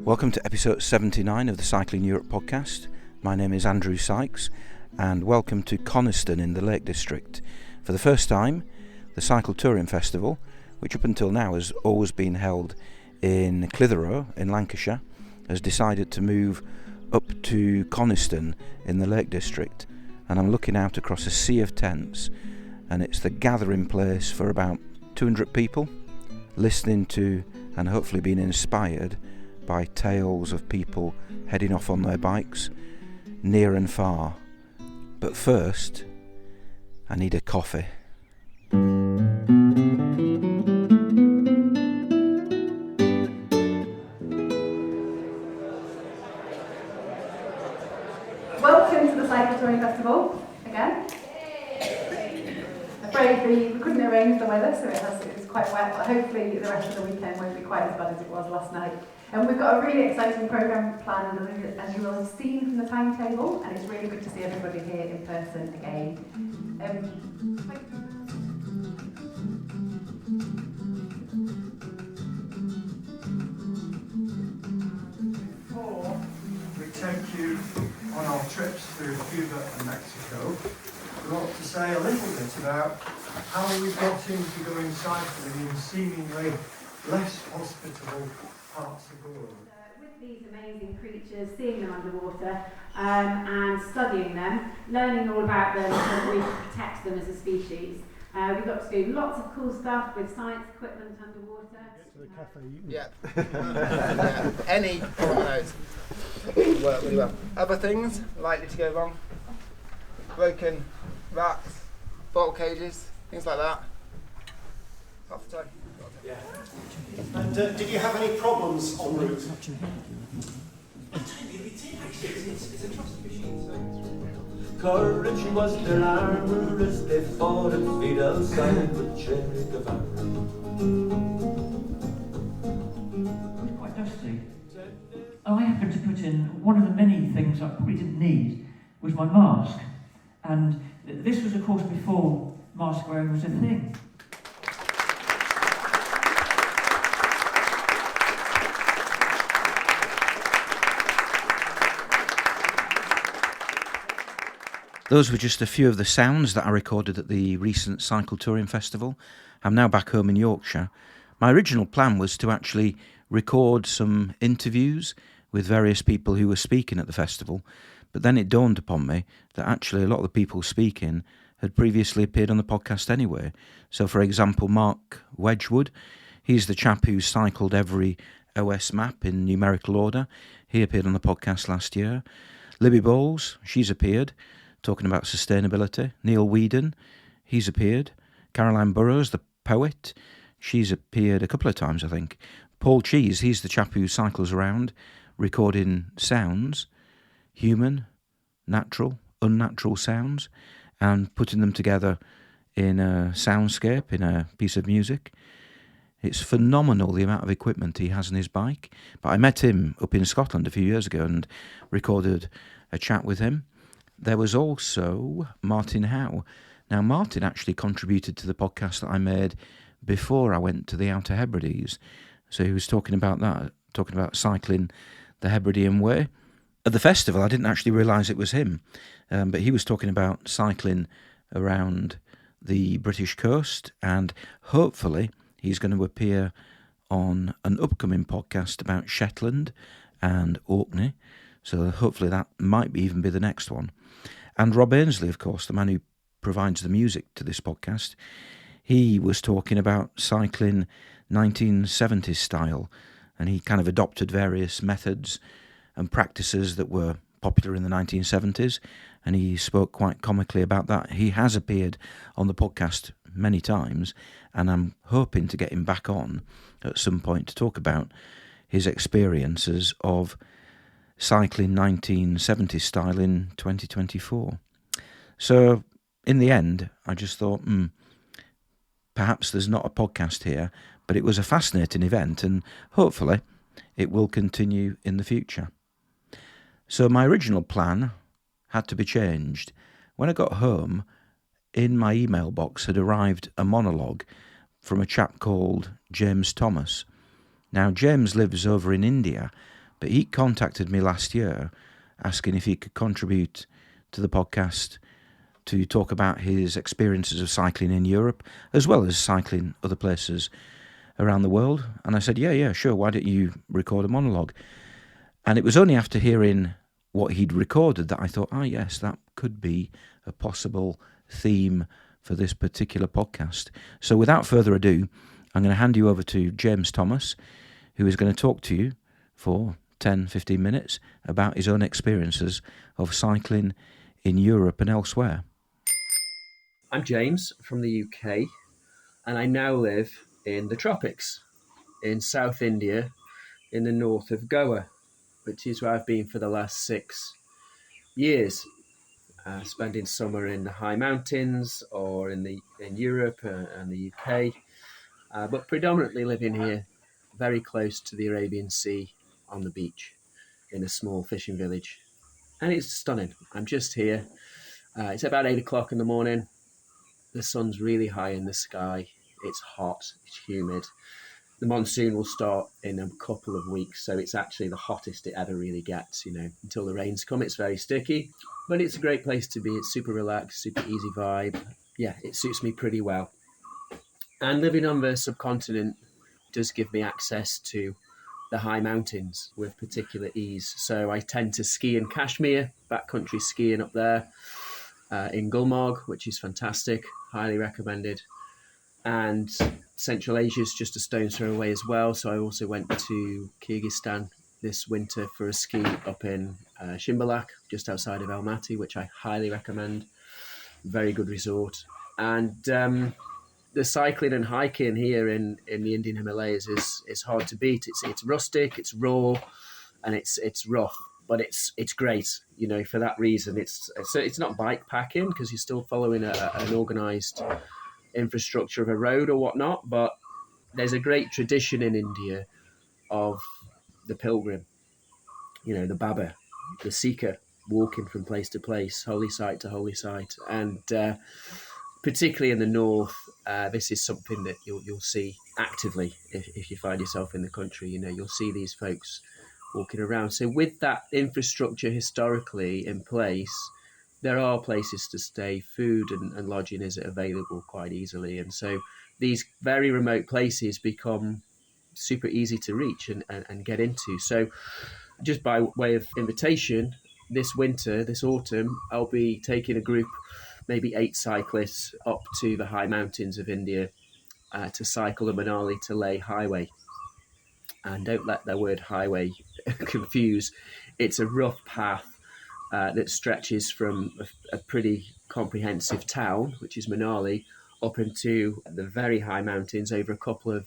Welcome to episode 79 of the Cycling Europe podcast. My name is Andrew Sykes and welcome to Coniston in the Lake District. For the first time, the Cycle Touring Festival, which up until now has always been held in Clitheroe in Lancashire, has decided to move up to Coniston in the Lake District. And I'm looking out across a sea of tents, and it's the gathering place for about 200 people, listening to and hopefully being inspired by tales of people heading off on their bikes, near and far. But first, I need a coffee. Welcome to the Cycle Touring Festival again. Afraid we couldn't arrange the weather, so it's quite wet, but hopefully the rest of the weekend won't be quite as bad as it was last night. And we've got a really exciting programme planned, as you will have seen from the timetable, and it's really good to see everybody here in person again. Before we take you on our trips through Cuba and Mexico, we want to say a little bit about how we got into going cycling in seemingly less hospitable parts of the world. With these amazing creatures, seeing them underwater and studying them, learning all about them so that we can protect them as a species. We got to do lots of cool stuff with science equipment underwater. To the cafe, Yeah. Yeah. Any one of those work really well. Other things likely to go wrong: broken racks, bolt cages, things like that. Half the time. Yeah. And did you have any problems en route? Courage was their armour as they fought at feet outside with Che Guevara. Quite dusty. I happened to put in one of the many things I probably didn't need was my mask, and this was of course before mask wearing was a thing. Those were just a few of the sounds that I recorded at the recent Cycle Touring Festival. I'm now back home in Yorkshire. My original plan was to actually record some interviews with various people who were speaking at the festival, but then it dawned upon me that actually a lot of the people speaking had previously appeared on the podcast anyway. So for example, Mark Wedgwood, he's the chap who cycled every OS map in numerical order. He appeared on the podcast last year. Libby Bowles, she's appeared, talking about sustainability. Neil Whedon, he's appeared. Caroline Burrows, the poet, she's appeared a couple of times, I think. Paul Cheese, he's the chap who cycles around recording sounds, human, natural, unnatural sounds, and putting them together in a soundscape, in a piece of music. It's phenomenal the amount of equipment he has on his bike. But I met him up in Scotland a few years ago and recorded a chat with him. There was also Martin Howe. Now, Martin actually contributed to the podcast that I made before I went to the Outer Hebrides. So he was talking about that, talking about cycling the Hebridean Way. At the festival, I didn't actually realise it was him, but he was talking about cycling around the British coast, and hopefully he's going to appear on an upcoming podcast about Shetland and Orkney. So hopefully that might even be the next one. And Rob Ainsley, of course, the man who provides the music to this podcast, he was talking about cycling 1970s style, and he kind of adopted various methods and practices that were popular in the 1970s, and he spoke quite comically about that. He has appeared on the podcast many times, and I'm hoping to get him back on at some point to talk about his experiences of cycling 1970s style in 2024. So in the end, I just thought, perhaps there's not a podcast here, but it was a fascinating event, and hopefully it will continue in the future. So my original plan had to be changed. When I got home, in my email box had arrived a monologue from a chap called James Thomas. Now, James lives over in India, But he contacted me last year asking if he could contribute to the podcast to talk about his experiences of cycling in Europe, as well as cycling other places around the world. And I said, yeah, sure, why don't you record a monologue? And it was only after hearing what he'd recorded that I thought, yes, that could be a possible theme for this particular podcast. So without further ado, I'm going to hand you over to James Thomas, who is going to talk to you for 10, 15 minutes about his own experiences of cycling in Europe and elsewhere. I'm James from the UK, and I now live in the tropics, in South India, in the north of Goa, which is where I've been for the last 6 years, spending summer in the high mountains or in Europe and the UK, but predominantly living here very close to the Arabian Sea on the beach in a small fishing village. And it's stunning. I'm just here. It's about 8 o'clock in the morning. The sun's really high in the sky. It's hot, it's humid. The monsoon will start in a couple of weeks, so it's actually the hottest it ever really gets, until the rains come. It's very sticky, but it's a great place to be. It's super relaxed, super easy vibe. Yeah, it suits me pretty well. And living on the subcontinent does give me access to the high mountains with particular ease. So I tend to ski in Kashmir, backcountry skiing up there, in Gulmarg, which is fantastic, highly recommended. And Central Asia is just a stone's throw away as well. So I also went to Kyrgyzstan this winter for a ski up in Shimbalak, just outside of Almaty, which I highly recommend. Very good resort. And the cycling and hiking here in the Indian Himalayas is hard to beat. It's rustic, it's raw, and it's rough. But it's great, for that reason. It's not bike packing because you're still following an organised infrastructure of a road or whatnot. But there's a great tradition in India of the pilgrim, the Baba, the seeker, walking from place to place, holy site to holy site. And particularly in the north, this is something that you'll see actively if you find yourself in the country. You'll see these folks walking around. So with that infrastructure historically in place, there are places to stay. Food and lodging is available quite easily. And so these very remote places become super easy to reach and get into. So just by way of invitation, this autumn, I'll be taking a group, maybe 8 cyclists, up to the high mountains of India to cycle the Manali to Leh highway. And don't let the word highway confuse. It's a rough path that stretches from a pretty comprehensive town, which is Manali, up into the very high mountains over a couple of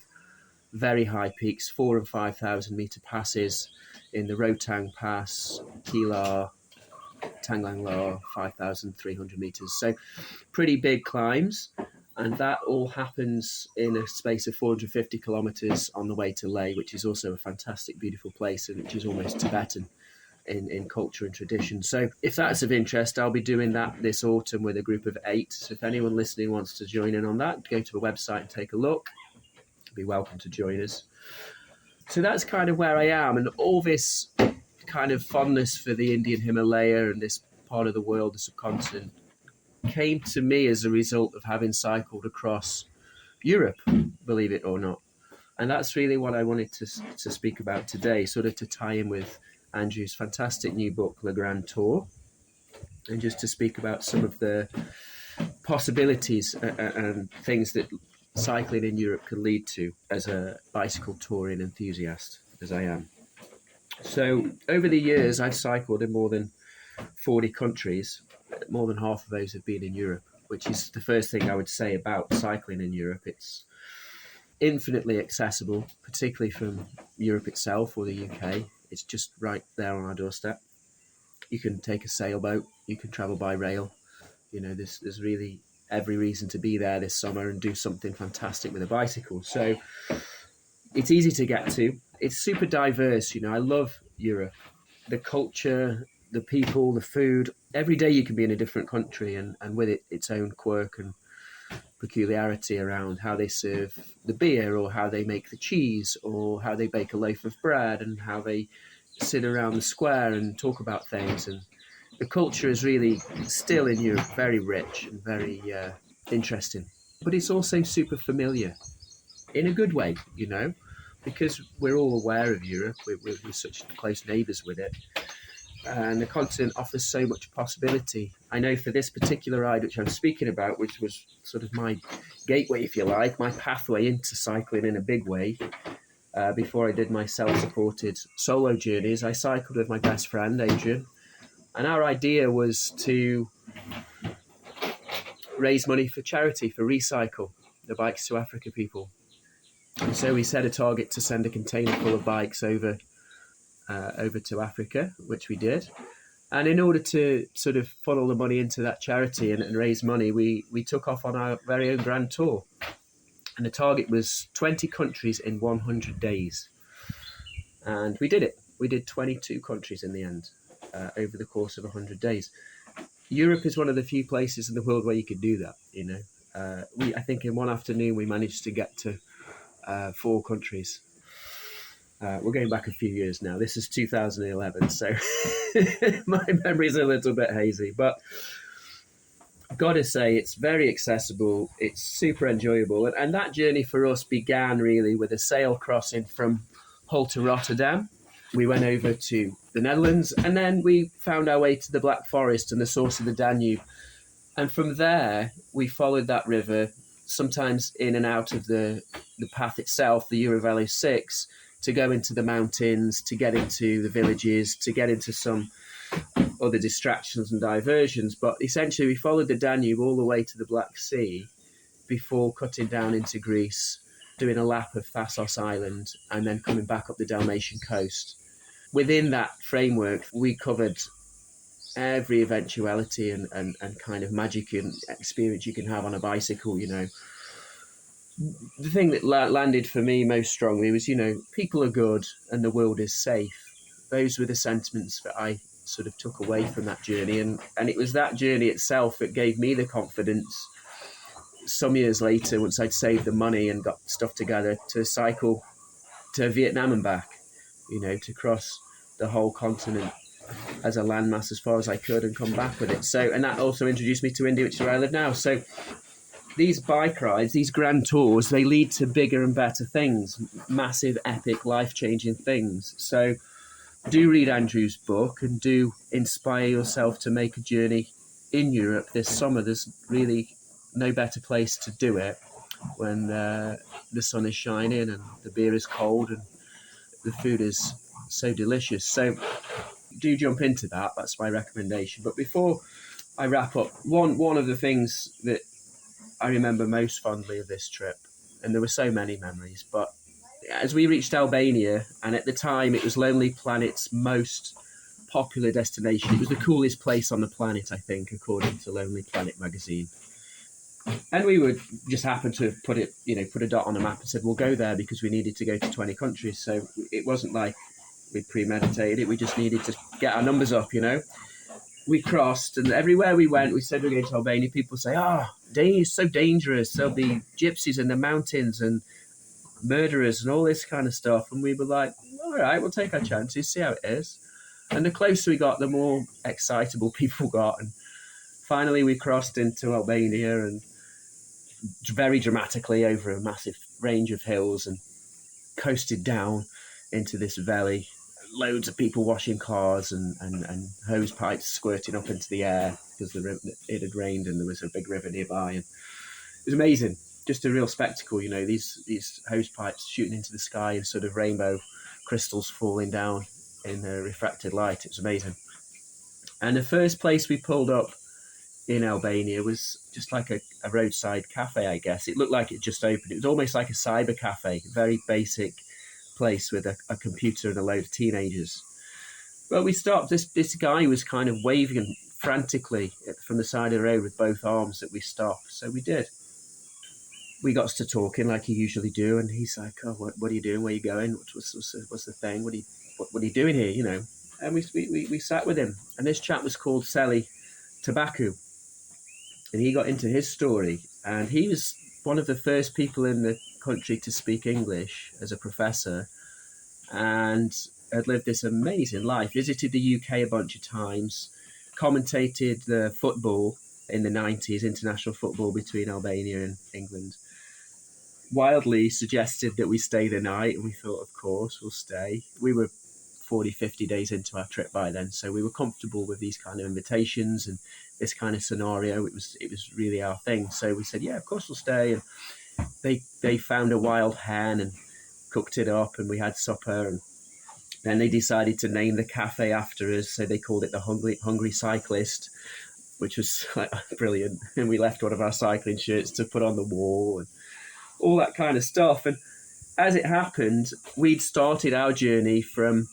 very high peaks, 4,000 and 5,000 meter passes in the Rotang Pass, Kilar, Tanglangla, 5,300 meters. So pretty big climbs. And that all happens in a space of 450 kilometers on the way to Leh, which is also a fantastic, beautiful place, and which is almost Tibetan in culture and tradition. So if that's of interest, I'll be doing that this autumn with a group of 8. So if anyone listening wants to join in on that, go to the website and take a look. You'll be welcome to join us. So that's kind of where I am. And all this kind of fondness for the Indian Himalaya and this part of the world, the subcontinent, came to me as a result of having cycled across Europe, believe it or not. And that's really what I wanted to speak about today, sort of to tie in with Andrew's fantastic new book, Le Grand Tour, and just to speak about some of the possibilities and things that cycling in Europe can lead to as a bicycle touring enthusiast, as I am. So over the years, I've cycled in more than 40 countries. More than half of those have been in Europe, which is the first thing I would say about cycling in Europe. It's infinitely accessible, particularly from Europe itself or the UK. It's just right there on our doorstep. You can take a sailboat, you can travel by rail. There's really every reason to be there this summer and do something fantastic with a bicycle. So it's easy to get to. It's super diverse. I love Europe. The culture, the people, the food. Every day you can be in a different country and with it, its own quirk and peculiarity around how they serve the beer or how they make the cheese or how they bake a loaf of bread and how they sit around the square and talk about things. And the culture is really still in Europe very rich and very interesting. But it's also super familiar in a good way, because we're all aware of Europe. We're such close neighbours with it. And the continent offers so much possibility. I know for this particular ride, which I'm speaking about, which was sort of my gateway, if you like, my pathway into cycling in a big way, before I did my self-supported solo journeys, I cycled with my best friend, Adrian. And our idea was to raise money for charity, for Recycle, the Bikes to Africa people. And so we set a target to send a container full of bikes over to Africa, which we did. And in order to sort of funnel the money into that charity and raise money, we took off on our very own grand tour. And the target was 20 countries in 100 days. And we did it. We did 22 countries in the end, over the course of 100 days. Europe is one of the few places in the world where you could do that, I think in one afternoon we managed to get to 4 countries. We're going back a few years now. This is 2011, so my memory's a little bit hazy. But I've got to say, it's very accessible. It's super enjoyable. And that journey for us began really with a sail crossing from Hull to Rotterdam. We went over to the Netherlands, and then we found our way to the Black Forest and the source of the Danube. And from there, we followed that river, sometimes in and out of the path itself, the EuroVelo 6, to go into the mountains, to get into the villages, to get into some other distractions and diversions. But essentially, we followed the Danube all the way to the Black Sea before cutting down into Greece, doing a lap of Thassos Island, and then coming back up the Dalmatian coast. Within that framework, we covered every eventuality and kind of magic and experience you can have on a bicycle, The thing that landed for me most strongly was, people are good and the world is safe. Those were the sentiments that I sort of took away from that journey. And it was that journey itself that gave me the confidence some years later, once I'd saved the money and got stuff together, to cycle to Vietnam and back, to cross the whole continent as a landmass as far as I could and come back with it. So, and that also introduced me to India, which is where I live now. So these bike rides, these grand tours, they lead to bigger and better things, massive, epic, life-changing things. So do read Andrew's book and do inspire yourself to make a journey in Europe this summer. There's really no better place to do it when the sun is shining and the beer is cold and the food is so delicious. So do jump into that. That's my recommendation. But before I wrap up, one of the things that I remember most fondly of this trip, and there were so many memories, but as we reached Albania, and at the time it was Lonely Planet's most popular destination, it was the coolest place on the planet, I think, according to Lonely Planet magazine. And we would just happen to put a dot on the map and said, we'll go there because we needed to go to 20 countries. So it wasn't like we premeditated it. We just needed to get our numbers up, We crossed, and everywhere we went, we said we're going to Albania. People say, it's so dangerous. There'll be gypsies in the mountains and murderers and all this kind of stuff. And we were like, all right, we'll take our chances, see how it is. And the closer we got, the more excitable people got. And finally, we crossed into Albania and very dramatically over a massive range of hills and coasted down into this valley. Loads of people washing cars and hose pipes squirting up into the air because it had rained and there was a big river nearby. And it was amazing, just a real spectacle, these hose pipes shooting into the sky and sort of rainbow crystals falling down in the refracted light. It was amazing. And the first place we pulled up in Albania was just like a roadside cafe, I guess. It looked like it just opened. It was almost like a cyber cafe, very basic place with a computer and a load of teenagers. Well, we stopped. This guy was kind of waving frantically from the side of the road with both arms that we stopped. So we did. We got to talking like you usually do, and he's like, "Oh, what are you doing? Where are you going? What's the thing? What are you doing here? And we sat with him, and this chap was called Seli Tabaku, and he got into his story, and he was one of the first people in the country to speak English as a professor, and had lived this amazing life, visited the UK a bunch of times, commentated the football in the 90s, international football between Albania and England. Wildly suggested that we stay the night, and we thought, of course, we'll stay. We were 40, 50 days into our trip by then, so we were comfortable with these kind of invitations and this kind of scenario. It was really our thing. So we said, yeah, of course we'll stay. And they found a wild hen and cooked it up, and we had supper. And then they decided to name the cafe after us, so they called it the Hungry Cyclist, which was like brilliant. And we left one of our cycling shirts to put on the wall and all that kind of stuff. And as it happened, we'd started our journey from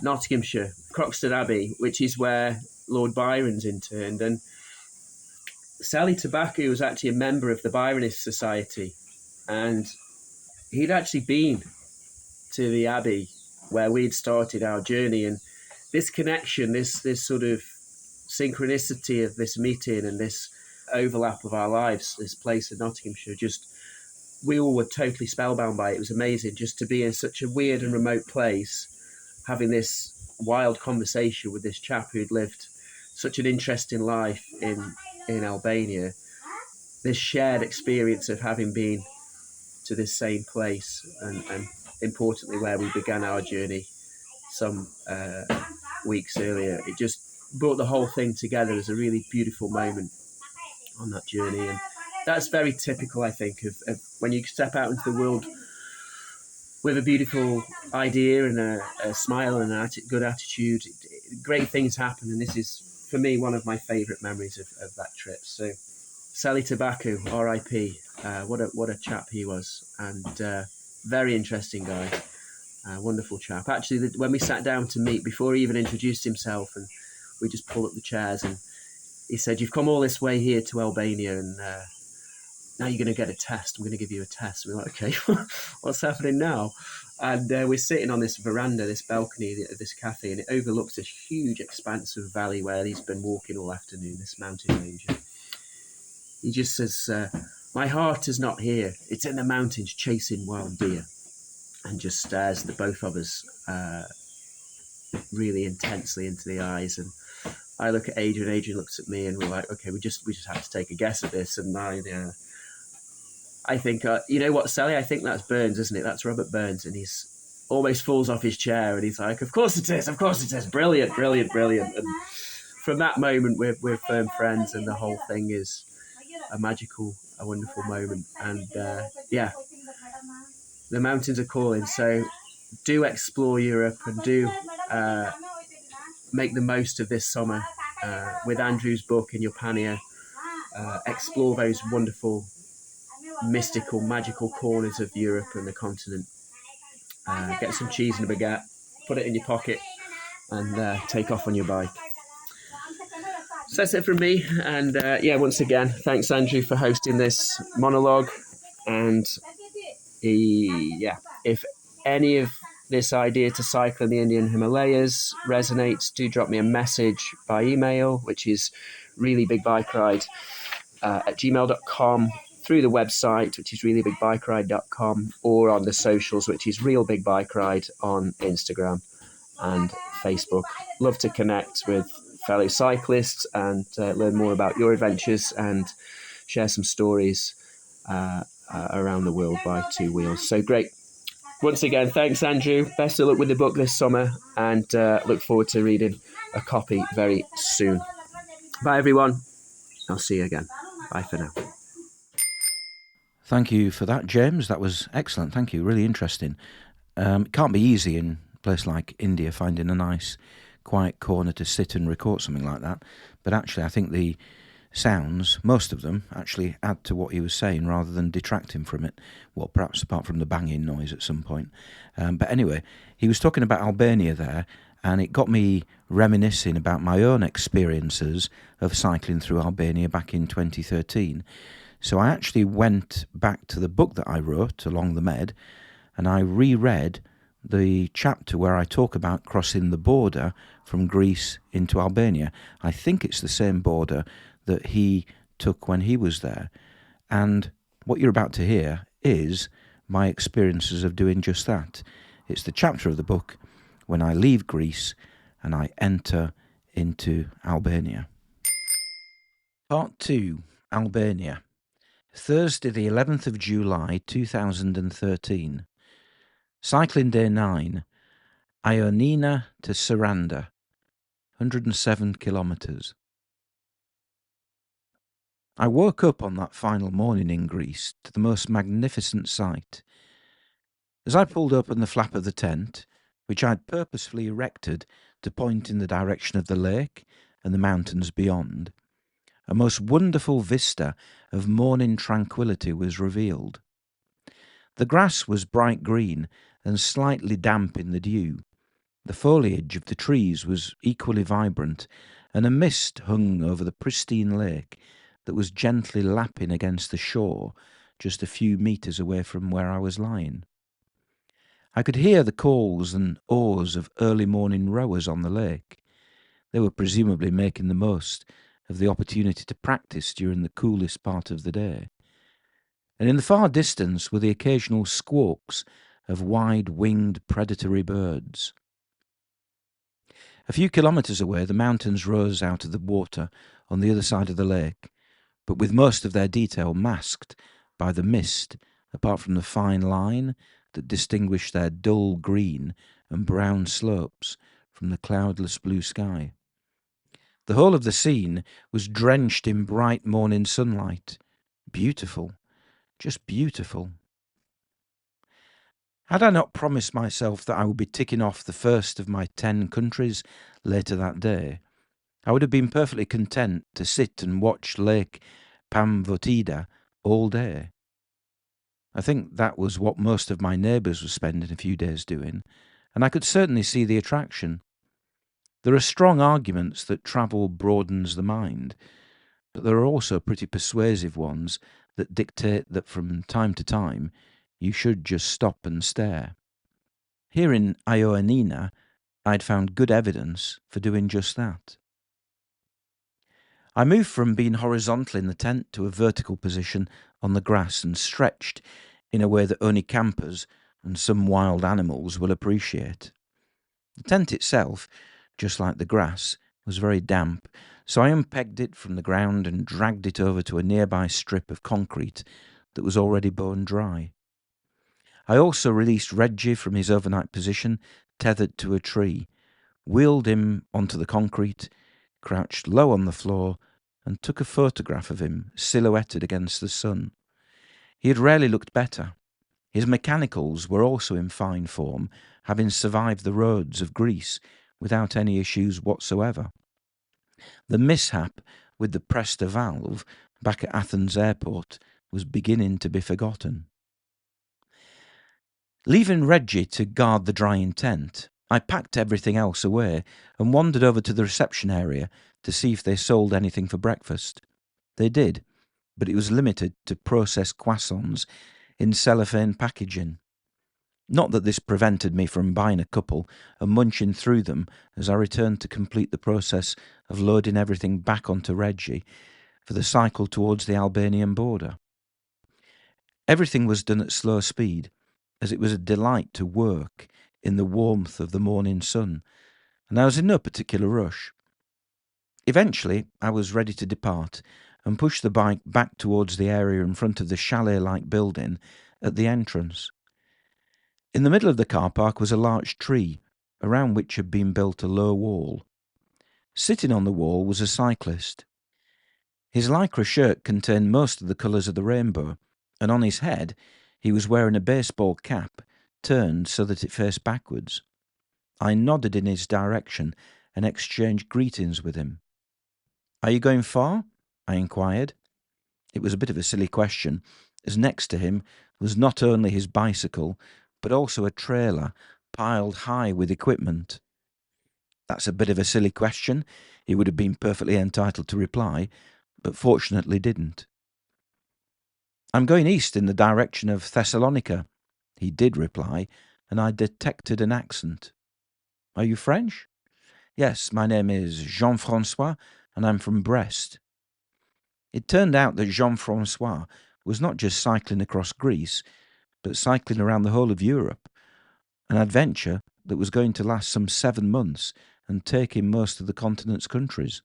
Nottinghamshire, Croxton Abbey, which is where Lord Byron's interned. And Sally Tobacco was actually a member of the Byronist Society, and he'd actually been to the Abbey where we'd started our journey. And this connection, this sort of synchronicity of this meeting and this overlap of our lives, this place in Nottinghamshire, we all were totally spellbound by it. It was amazing just to be in such a weird and remote place, having this wild conversation with this chap who'd lived such an interesting life in Albania. This shared experience of having been to this same place and importantly where we began our journey some weeks earlier. It just brought the whole thing together as a really beautiful moment on that journey. And that's very typical, I think, of when you step out into the world with a beautiful idea and a smile and a good attitude. Great things happen, and this is, for me, one of my favourite memories of that trip. So, Sally Tobacco, R.I.P. What a chap he was, and very interesting guy, wonderful chap. Actually, when we sat down to meet, before he even introduced himself, and we just pulled up the chairs, and he said, "You've come all this way here to Albania, and now you're going to get a test. I'm going to give you a test." And we're like, okay, what's happening now? And we're sitting on this veranda, this balcony of this cafe, and it overlooks this huge expanse of valley where he's been walking all afternoon, this mountain range. He just says, "My heart is not here. It's in the mountains chasing wild deer," and just stares the both of us really intensely into the eyes. And I look at Adrian, Adrian looks at me, and we're like, okay, we just have to take a guess at this. And I think, you know what, Sally, I think that's Burns, isn't it? That's Robert Burns. And he's almost falls off his chair, and he's like, of course it is, brilliant, brilliant, brilliant. And from that moment, we're firm friends, and the whole thing is a wonderful moment. And the mountains are calling, so do explore Europe, and do make the most of this summer with Andrew's book in your pannier. Explore those wonderful, mystical, magical corners of Europe and the continent. Get some cheese and a baguette, put it in your pocket, and take off on your bike. So that's it from me. And once again, thanks, Andrew, for hosting this monologue. And if any of this idea to cycle in the Indian Himalayas resonates, do drop me a message by email, which is reallybigbike@gmail.com, through the website, which is reallybigbike.com, or on the socials, which is Real Big Bike Ride on Instagram and Facebook. Love to connect with fellow cyclists and learn more about your adventures and share some stories around the world by two wheels. So great. Once again, thanks, Andrew. Best of luck with the book this summer, and look forward to reading a copy very soon. Bye, everyone. I'll see you again. Bye for now. Thank you for that, James. That was excellent. Thank you. Really interesting. It can't be easy in a place like India finding a nice, quiet corner to sit and record something like that. But actually, I think the sounds, most of them, actually add to what he was saying rather than detract him from it. Well, perhaps apart from the banging noise at some point. But anyway, he was talking about Albania there, and it got me reminiscing about my own experiences of cycling through Albania back in 2013. So I actually went back to the book that I wrote, Along the Med, and I reread the chapter where I talk about crossing the border from Greece into Albania. I think it's the same border that he took when he was there. And what you're about to hear is my experiences of doing just that. It's the chapter of the book when I leave Greece and I enter into Albania. Part 2, Albania. Thursday the 11th of July 2013. Cycling day 9, Ioannina to Saranda, 107 kilometres. I woke up on that final morning in Greece to the most magnificent sight. As I pulled open the flap of the tent, which I'd purposefully erected to point in the direction of the lake and the mountains beyond, a most wonderful vista of morning tranquillity was revealed. The grass was bright green and slightly damp in the dew. The foliage of the trees was equally vibrant, and a mist hung over the pristine lake that was gently lapping against the shore just a few metres away from where I was lying. I could hear the calls and oars of early morning rowers on the lake. They were presumably making the most of the opportunity to practice during the coolest part of the day. And in the far distance were the occasional squawks of wide-winged predatory birds. A few kilometres away, the mountains rose out of the water on the other side of the lake, but with most of their detail masked by the mist, apart from the fine line that distinguished their dull green and brown slopes from the cloudless blue sky. The whole of the scene was drenched in bright morning sunlight. Beautiful, just beautiful. Had I not promised myself that I would be ticking off the first of my 10 countries later that day, I would have been perfectly content to sit and watch Lake Pamvotida all day. I think that was what most of my neighbours were spending a few days doing, and I could certainly see the attraction. There are strong arguments that travel broadens the mind, but there are also pretty persuasive ones that dictate that from time to time you should just stop and stare. Here in Ioannina, I'd found good evidence for doing just that. I moved from being horizontal in the tent to a vertical position on the grass and stretched in a way that only campers and some wild animals will appreciate. The tent itself, just like the grass, was very damp, so I unpegged it from the ground and dragged it over to a nearby strip of concrete that was already bone dry. I also released Reggie from his overnight position, tethered to a tree, wheeled him onto the concrete, crouched low on the floor, and took a photograph of him silhouetted against the sun. He had rarely looked better. His mechanicals were also in fine form, having survived the roads of Greece without any issues whatsoever. The mishap with the Presta valve back at Athens airport was beginning to be forgotten. Leaving Reggie to guard the drying tent, I packed everything else away and wandered over to the reception area to see if they sold anything for breakfast. They did, but it was limited to processed croissants in cellophane packaging. Not that this prevented me from buying a couple and munching through them as I returned to complete the process of loading everything back onto Reggie for the cycle towards the Albanian border. Everything was done at slow speed, as it was a delight to work in the warmth of the morning sun, and I was in no particular rush. Eventually, I was ready to depart and pushed the bike back towards the area in front of the chalet-like building at the entrance. In the middle of the car park was a large tree, around which had been built a low wall. Sitting on the wall was a cyclist. His lycra shirt contained most of the colours of the rainbow, and on his head he was wearing a baseball cap turned so that it faced backwards. I nodded in his direction and exchanged greetings with him. "Are you going far?" I inquired. It was a bit of a silly question, as next to him was not only his bicycle, but also a trailer piled high with equipment. "That's a bit of a silly question," he would have been perfectly entitled to reply, but fortunately didn't. "I'm going east in the direction of Thessalonica," he did reply, and I detected an accent. "Are you French?" "Yes, my name is Jean-François, and I'm from Brest." It turned out that Jean-François was not just cycling across Greece, but cycling around the whole of Europe, an adventure that was going to last some 7 months and take him most of the continent's countries.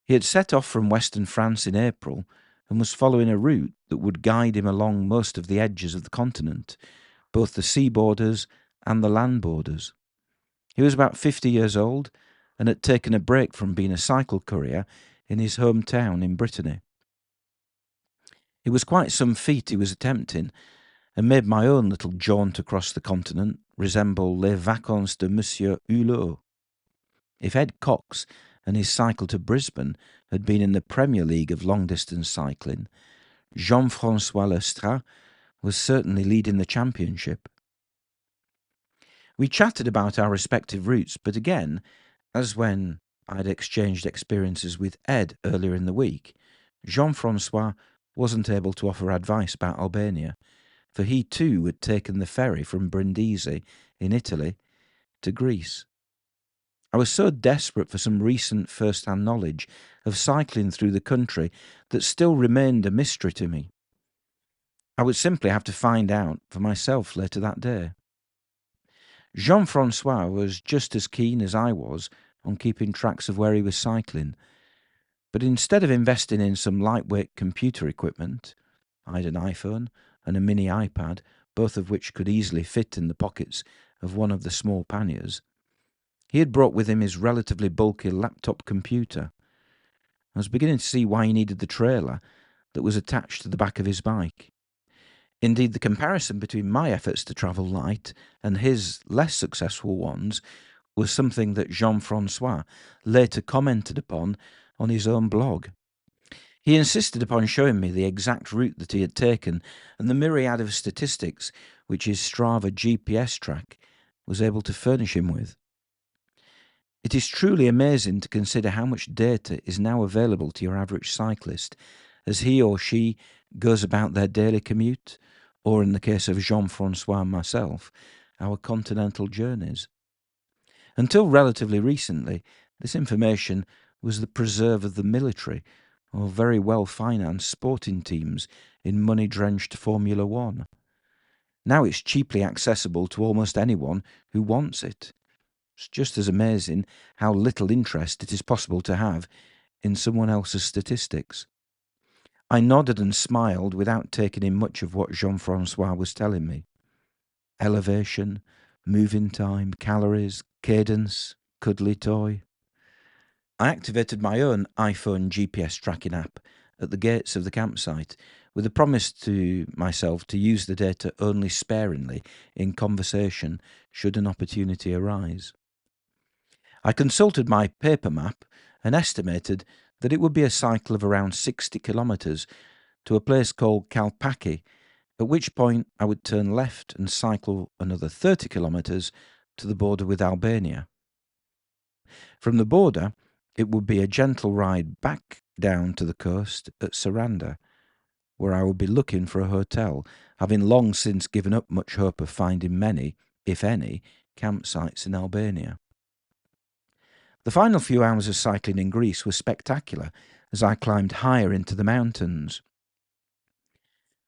He had set off from western France in April and was following a route that would guide him along most of the edges of the continent, both the sea borders and the land borders. He was about 50 years old and had taken a break from being a cycle courier in his hometown in Brittany. It was quite some feat he was attempting, and made my own little jaunt across the continent resemble les vacances de Monsieur Hulot. If Ed Cox and his cycle to Brisbane had been in the Premier League of long-distance cycling, Jean-François Lestrade was certainly leading the championship. We chatted about our respective routes, but again, as when I'd exchanged experiences with Ed earlier in the week, Jean-François wasn't able to offer advice about Albania, for he too had taken the ferry from Brindisi in Italy to Greece. I was so desperate for some recent first-hand knowledge of cycling through the country that still remained a mystery to me. I would simply have to find out for myself later that day. Jean-François was just as keen as I was on keeping tracks of where he was cycling, but instead of investing in some lightweight computer equipment, I had an iPhone and a mini iPad, both of which could easily fit in the pockets of one of the small panniers, he had brought with him his relatively bulky laptop computer. I was beginning to see why he needed the trailer that was attached to the back of his bike. Indeed, the comparison between my efforts to travel light and his less successful ones was something that Jean-François later commented upon on his own blog. He insisted upon showing me the exact route that he had taken and the myriad of statistics which his Strava GPS track was able to furnish him with. It is truly amazing to consider how much data is now available to your average cyclist as he or she goes about their daily commute, or in the case of Jean-François and myself, our continental journeys. Until relatively recently, this information was the preserve of the military or very well-financed sporting teams in money-drenched Formula One. Now it's cheaply accessible to almost anyone who wants it. It's just as amazing how little interest it is possible to have in someone else's statistics. I nodded and smiled without taking in much of what Jean-François was telling me. Elevation, moving time, calories, cadence, cuddly toy. I activated my own iPhone GPS tracking app at the gates of the campsite with a promise to myself to use the data only sparingly in conversation should an opportunity arise. I consulted my paper map and estimated that it would be a cycle of around 60 kilometres to a place called Kalpaki, at which point I would turn left and cycle another 30 kilometres to the border with Albania. From the border, it would be a gentle ride back down to the coast at Saranda, where I would be looking for a hotel, having long since given up much hope of finding many, if any, campsites in Albania. The final few hours of cycling in Greece were spectacular as I climbed higher into the mountains.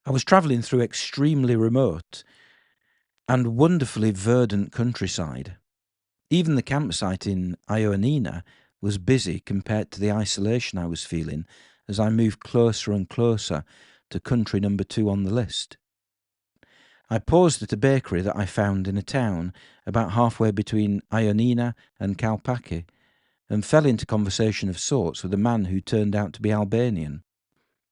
I was travelling through extremely remote and wonderfully verdant countryside. Even the campsite in Ioannina was busy compared to the isolation I was feeling as I moved closer and closer to country number 2 on the list. I paused at a bakery that I found in a town about halfway between Ioannina and Kalpaki and fell into conversation of sorts with a man who turned out to be Albanian.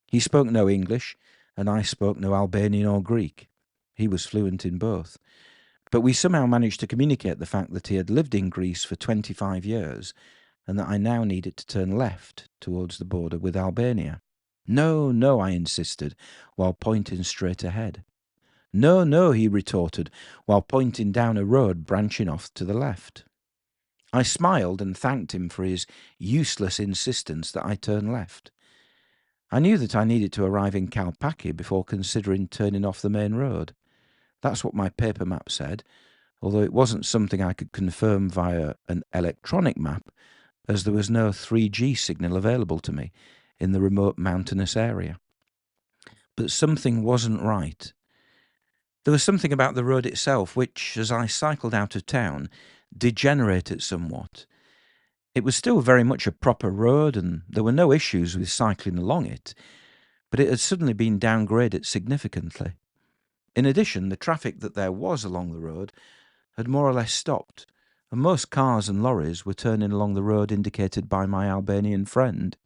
He spoke no English, and I spoke no Albanian or Greek. He was fluent in both. But we somehow managed to communicate the fact that he had lived in Greece for 25 years and that I now needed to turn left towards the border with Albania. No, no, I insisted, while pointing straight ahead. No, no, he retorted, while pointing down a road branching off to the left. I smiled and thanked him for his useless insistence that I turn left. I knew that I needed to arrive in Kalpaki before considering turning off the main road. That's what my paper map said, although it wasn't something I could confirm via an electronic map, as there was no 3G signal available to me in the remote mountainous area. But something wasn't right. There was something about the road itself which, as I cycled out of town, degenerated somewhat. It was still very much a proper road, and there were no issues with cycling along it, but it had suddenly been downgraded significantly. In addition, the traffic that there was along the road had more or less stopped, and most cars and lorries were turning along the road indicated by my Albanian friend.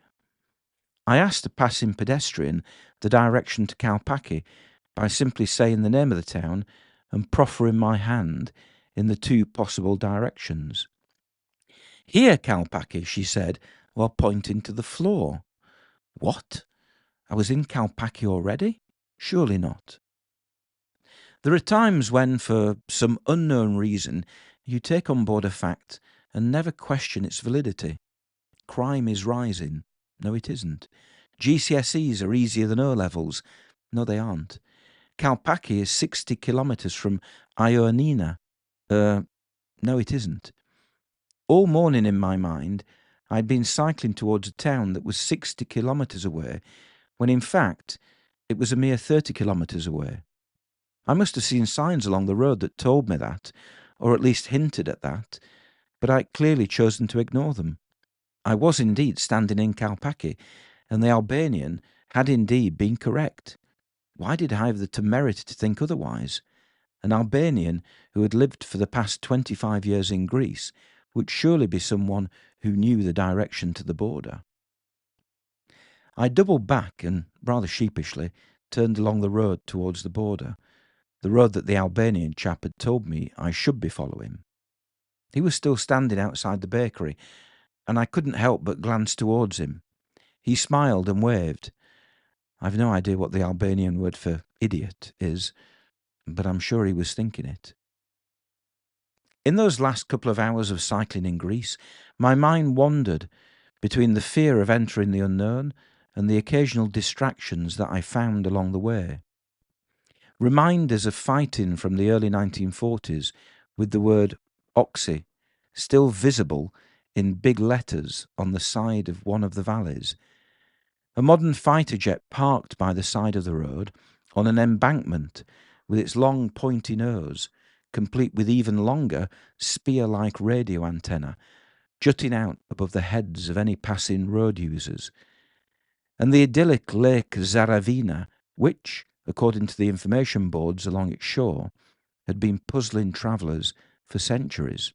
I asked a passing pedestrian the direction to Kalpaki by simply saying the name of the town and proffering my hand in the two possible directions. "Here, Kalpaki," she said, while pointing to the floor. What? I was in Kalpaki already? Surely not. There are times when, for some unknown reason, you take on board a fact and never question its validity. Crime is rising. No, it isn't. GCSEs are easier than O-levels. No, they aren't. Kalpaki is 60 kilometres from Ioannina. No, it isn't. All morning in my mind, I'd been cycling towards a town that was 60 kilometres away, when in fact it was a mere 30 kilometres away. I must have seen signs along the road that told me that, or at least hinted at that, but I'd clearly chosen to ignore them. I was indeed standing in Kalpaki, and the Albanian had indeed been correct. Why did I have the temerity to think otherwise? An Albanian who had lived for the past 25 years in Greece would surely be someone who knew the direction to the border. I doubled back and, rather sheepishly, turned along the road towards the border, the road that the Albanian chap had told me I should be following. He was still standing outside the bakery, and I couldn't help but glance towards him. He smiled and waved. I've no idea what the Albanian word for idiot is, but I'm sure he was thinking it. In those last couple of hours of cycling in Greece, my mind wandered between the fear of entering the unknown and the occasional distractions that I found along the way. Reminders of fighting from the early 1940s with the word Oxy still visible in big letters on the side of one of the valleys. A modern fighter jet parked by the side of the road on an embankment with its long pointy nose, complete with even longer spear-like radio antenna jutting out above the heads of any passing road users. And the idyllic Lake Zaravina, which, according to the information boards along its shore, had been puzzling travellers for centuries.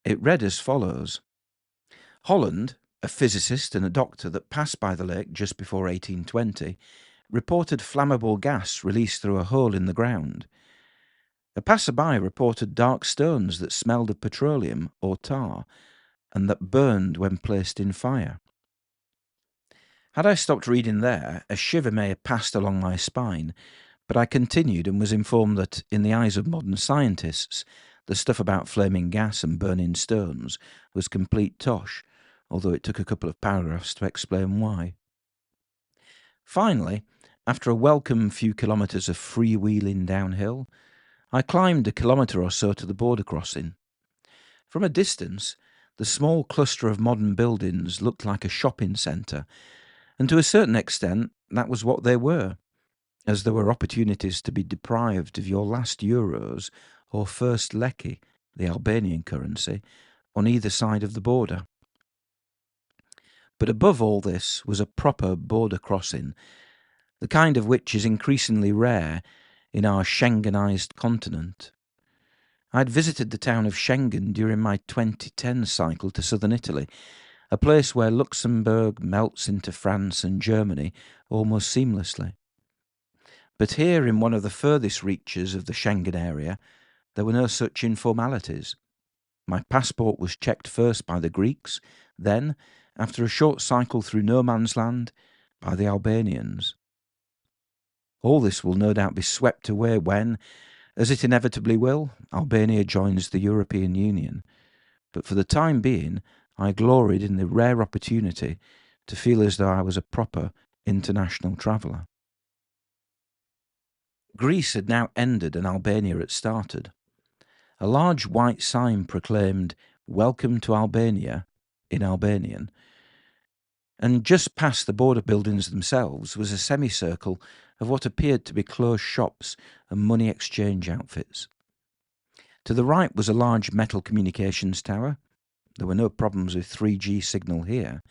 It read as follows: Holland, a physicist and a doctor that passed by the lake just before 1820, reported flammable gas released through a hole in the ground. A passerby reported dark stones that smelled of petroleum or tar and that burned when placed in fire. Had I stopped reading there, a shiver may have passed along my spine, but I continued and was informed that, in the eyes of modern scientists, the stuff about flaming gas and burning stones was complete tosh, although it took a couple of paragraphs to explain why. Finally, after a welcome few kilometres of freewheeling downhill, I climbed a kilometre or so to the border crossing. From a distance, the small cluster of modern buildings looked like a shopping centre, and to a certain extent that was what they were, as there were opportunities to be deprived of your last euros or first leki, the Albanian currency, on either side of the border. But above all this was a proper border crossing, the kind of which is increasingly rare in our Schengenised continent. I'd visited the town of Schengen during my 2010 cycle to southern Italy, a place where Luxembourg melts into France and Germany almost seamlessly. But here, in one of the furthest reaches of the Schengen area, there were no such informalities. My passport was checked first by the Greeks, then, after a short cycle through no man's land, by the Albanians. All this will no doubt be swept away when, as it inevitably will, Albania joins the European Union. But for the time being, I gloried in the rare opportunity to feel as though I was a proper international traveller. Greece had now ended and Albania had started. A large white sign proclaimed, "Welcome to Albania," in Albanian. and just past the border buildings themselves was a semicircle of what appeared to be closed shops and money exchange outfits. To the right was a large metal communications tower. There were no problems with 3G signal here,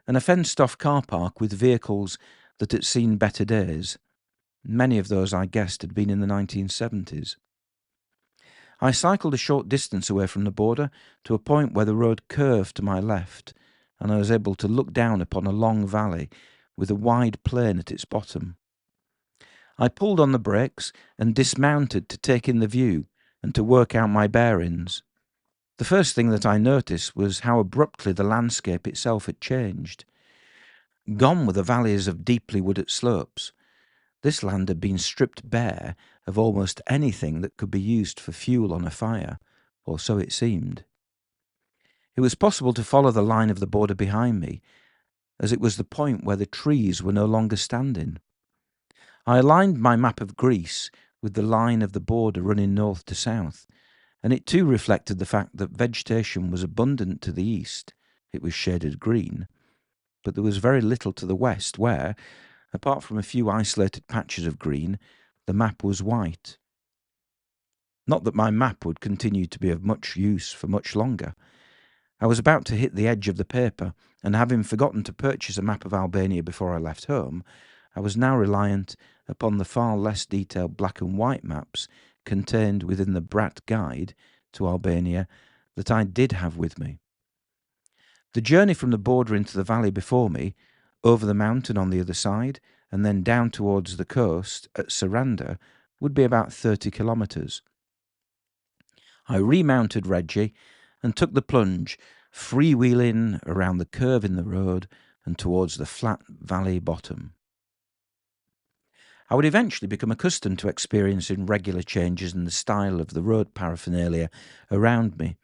and a fenced-off car park with vehicles that had seen better days. Many of those, I guessed, had been in the 1970s. I cycled a short distance away from the border to a point where the road curved to my left, and I was able to look down upon a long valley with a wide plain at its bottom. I pulled on the brakes and dismounted to take in the view and to work out my bearings. The first thing that I noticed was how abruptly the landscape itself had changed. Gone were the valleys of deeply wooded slopes. This land had been stripped bare of almost anything that could be used for fuel on a fire, or so it seemed. It was possible to follow the line of the border behind me, as it was the point where the trees were no longer standing. I aligned my map of Greece with the line of the border running north to south, and it too reflected the fact that vegetation was abundant to the east. It was shaded green, but there was very little to the west where, apart from a few isolated patches of green, the map was white. Not that my map would continue to be of much use for much longer. I was about to hit the edge of the paper, and having forgotten to purchase a map of Albania before I left home, I was now reliant upon the far less detailed black and white maps contained within the Brat Guide to Albania that I did have with me. The journey from the border into the valley before me, over the mountain on the other side, and then down towards the coast at Saranda, would be about 30 kilometres. I remounted Reggie and took the plunge, freewheeling around the curve in the road and towards the flat valley bottom. I would eventually become accustomed to experiencing regular changes in the style of the road paraphernalia around me,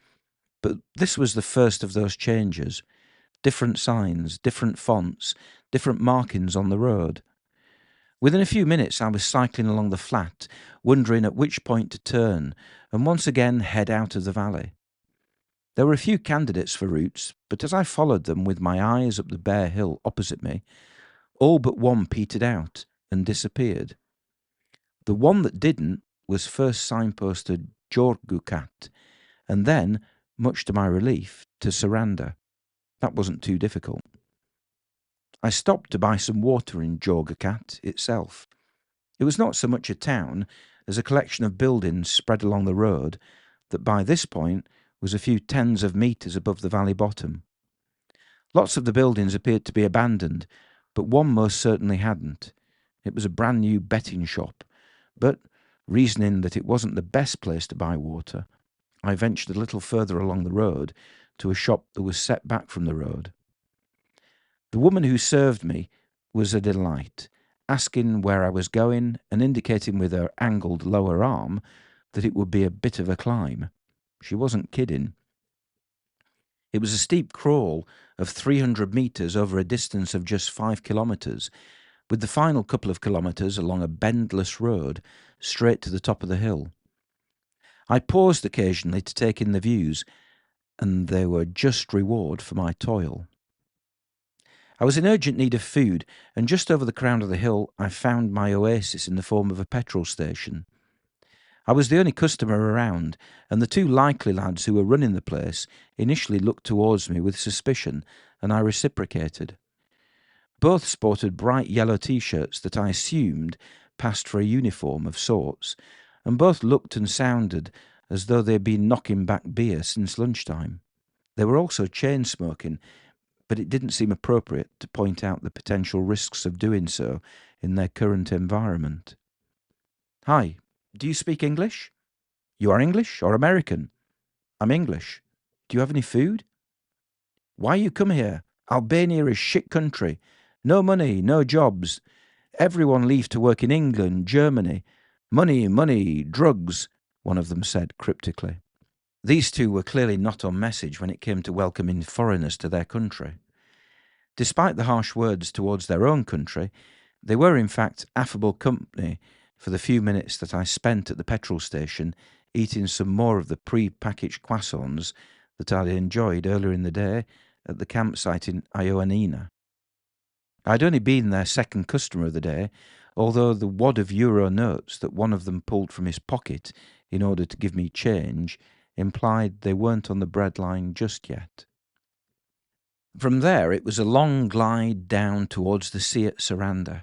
but this was the first of those changes. Different signs, different fonts, different markings on the road. Within a few minutes I was cycling along the flat, wondering at which point to turn, and once again head out of the valley. There were a few candidates for routes, but as I followed them with my eyes up the bare hill opposite me, all but one petered out and disappeared. The one that didn't was first signposted Jorgukat, and then, much to my relief, to Saranda. That wasn't too difficult. I stopped to buy some water in Jorgukat itself. It was not so much a town as a collection of buildings spread along the road that by this point was a few tens of metres above the valley bottom. Lots of the buildings appeared to be abandoned, but one most certainly hadn't. It was a brand new betting shop, but, reasoning that it wasn't the best place to buy water, I ventured a little further along the road to a shop that was set back from the road. The woman who served me was a delight, asking where I was going and indicating with her angled lower arm that it would be a bit of a climb. She wasn't kidding. It was a steep crawl of 300 metres over a distance of just 5 kilometres, with the final couple of kilometres along a bendless road straight to the top of the hill. I paused occasionally to take in the views, and they were just reward for my toil. I was in urgent need of food, and just over the crown of the hill I found my oasis in the form of a petrol station. I was the only customer around, and the two likely lads who were running the place initially looked towards me with suspicion, and I reciprocated. Both sported bright yellow t-shirts that I assumed passed for a uniform of sorts, and both looked and sounded as though they had been knocking back beer since lunchtime. They were also chain-smoking, but it didn't seem appropriate to point out the potential risks of doing so in their current environment. "Hi, do you speak English? You are English or American?" "I'm English. Do you have any food?" "Why you come here? Albania is shit country. No money, no jobs. Everyone leave to work in England, Germany. Money, money, drugs," one of them said cryptically. These two were clearly not on message when it came to welcoming foreigners to their country. Despite the harsh words towards their own country, they were in fact affable company for the few minutes that I spent at the petrol station eating some more of the pre-packaged croissants that I had enjoyed earlier in the day at the campsite in Ioannina. I'd only been their second customer of the day, although the wad of euro notes that one of them pulled from his pocket in order to give me change implied they weren't on the breadline just yet. From there, it was a long glide down towards the sea at Saranda.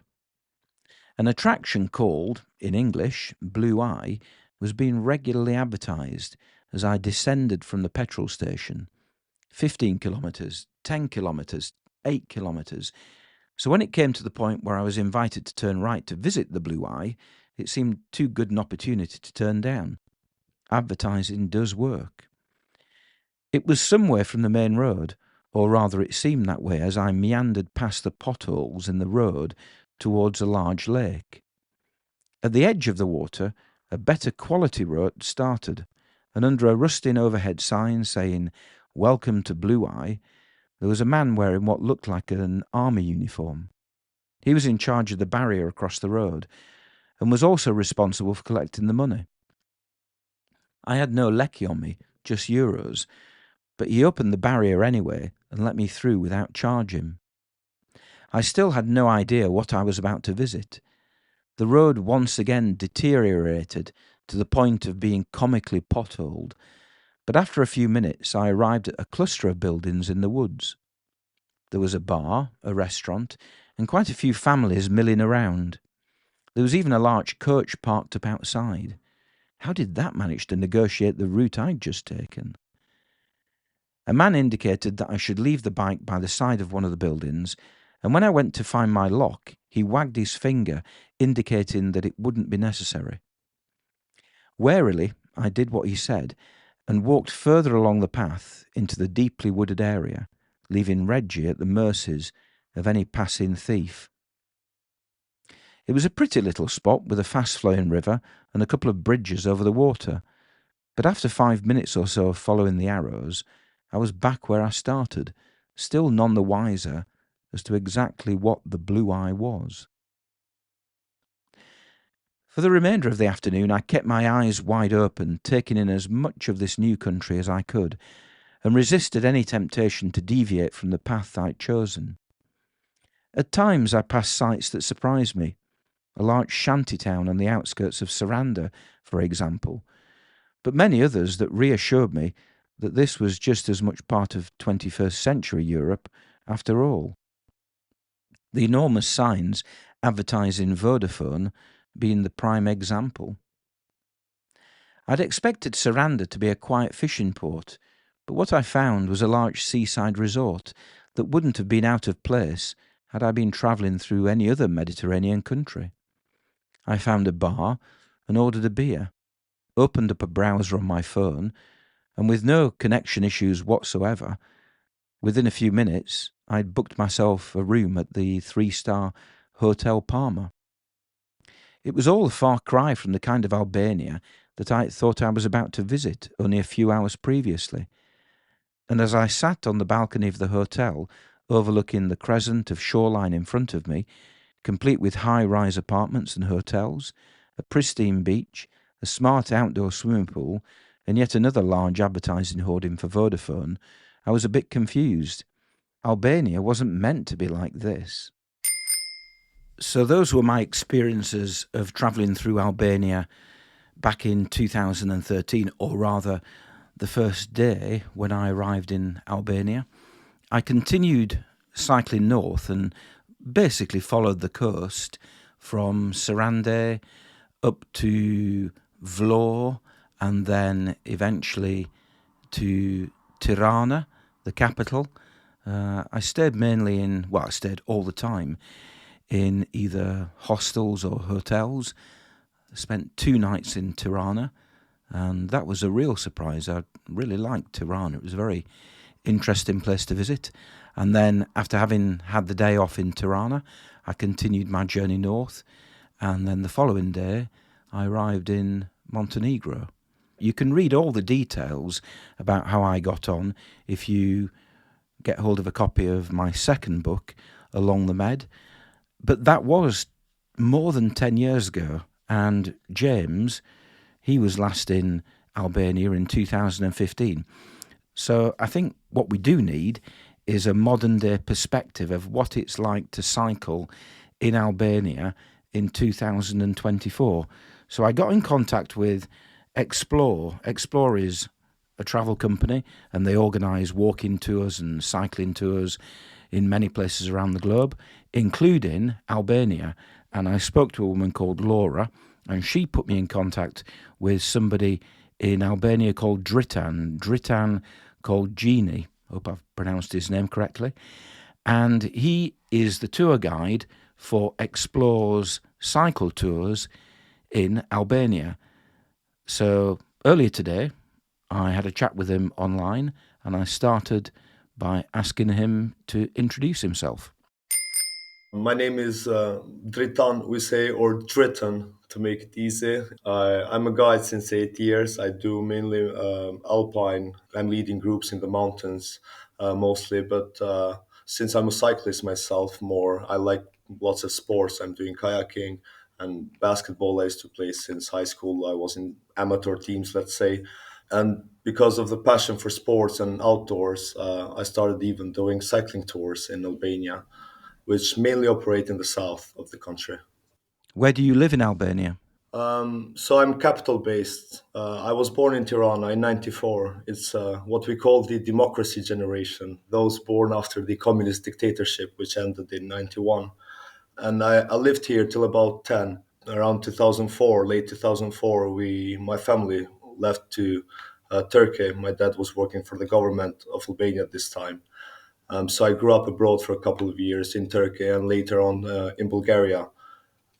An attraction called, in English, Blue Eye, was being regularly advertised as I descended from the petrol station. 15 kilometres, 10 kilometres, 8 kilometres. So when it came to the point where I was invited to turn right to visit the Blue Eye, it seemed too good an opportunity to turn down. Advertising does work. It was somewhere from the main road, or rather it seemed that way as I meandered past the potholes in the road towards a large lake. At the edge of the water, a better quality road started, and under a rusting overhead sign saying, "Welcome to Blue Eye," there was a man wearing what looked like an army uniform. He was in charge of the barrier across the road, and was also responsible for collecting the money. I had no lecky on me, just euros, but he opened the barrier anyway and let me through without charging. I still had no idea what I was about to visit. The road once again deteriorated to the point of being comically potholed, but after a few minutes I arrived at a cluster of buildings in the woods. There was a bar, a restaurant, and quite a few families milling around. There was even a large coach parked up outside. How did that manage to negotiate the route I'd just taken? A man indicated that I should leave the bike by the side of one of the buildings, and when I went to find my lock, he wagged his finger, indicating that it wouldn't be necessary. Warily, I did what he said, and walked further along the path into the deeply wooded area, leaving Reggie at the mercies of any passing thief. It was a pretty little spot with a fast-flowing river and a couple of bridges over the water, but after 5 minutes or so of following the arrows, I was back where I started, still none the wiser as to exactly what the Blue Eye was. For the remainder of the afternoon I kept my eyes wide open, taking in as much of this new country as I could, and resisted any temptation to deviate from the path I'd chosen. At times I passed sights that surprised me, a large shanty town on the outskirts of Saranda, for example, but many others that reassured me that this was just as much part of 21st century Europe after all. The enormous signs advertising Vodafone being the prime example. I'd expected Saranda to be a quiet fishing port, but what I found was a large seaside resort that wouldn't have been out of place had I been travelling through any other Mediterranean country. I found a bar and ordered a beer, opened up a browser on my phone, and with no connection issues whatsoever, within a few minutes I'd booked myself a room at the 3-star Hotel Parma. It was all a far cry from the kind of Albania that I thought I was about to visit only a few hours previously, and as I sat on the balcony of the hotel, overlooking the crescent of shoreline in front of me, complete with high-rise apartments and hotels, a pristine beach, a smart outdoor swimming pool, and yet another large advertising hoarding for Vodafone, I was a bit confused. Albania wasn't meant to be like this. So those were my experiences of travelling through Albania back in 2013, or rather the first day when I arrived in Albania. I continued cycling north and basically followed the coast from Sarande up to Vlor and then eventually to Tirana, the capital. I stayed I stayed all the time in either hostels or hotels. I spent 2 nights in Tirana, and that was a real surprise. I really liked Tirana. It was a very interesting place to visit. And then after having had the day off in Tirana, I continued my journey north, and then the following day I arrived in Montenegro. You can read all the details about how I got on if you get hold of a copy of my second book, Along the Med. But that was more than 10 years ago, and James, he was last in Albania in 2015. So I think what we do need is a modern day perspective of what it's like to cycle in Albania in 2024. So I got in contact with Explore. Explore is a travel company, and they organise walking tours and cycling tours in many places around the globe, including Albania. And I spoke to a woman called Laura, and she put me in contact with somebody in Albania called Dritan Kolgjini. Hope I've pronounced his name correctly. And he is the tour guide for Explore's cycle tours in Albania. So earlier today, I had a chat with him online, and I started by asking him to introduce himself. My name is Dritan, we say, or Dritan to make it easy. I'm a guide since 8 years. I do mainly alpine. I'm leading groups in the mountains mostly, but since I'm a cyclist myself more, I like lots of sports. I'm doing kayaking and basketball I used to play since high school. I was in amateur teams, let's say. And because of the passion for sports and outdoors, I started even doing cycling tours in Albania, which mainly operate in the south of the country. Where do you live in Albania? So I'm capital based. I was born in Tirana in '94. It's what we call the democracy generation, those born after the communist dictatorship, which ended in '91. And I lived here till about 10. Around 2004, late 2004, my family left to Turkey. My dad was working for the government of Albania at this time. So I grew up abroad for a couple of years in Turkey and later on in Bulgaria.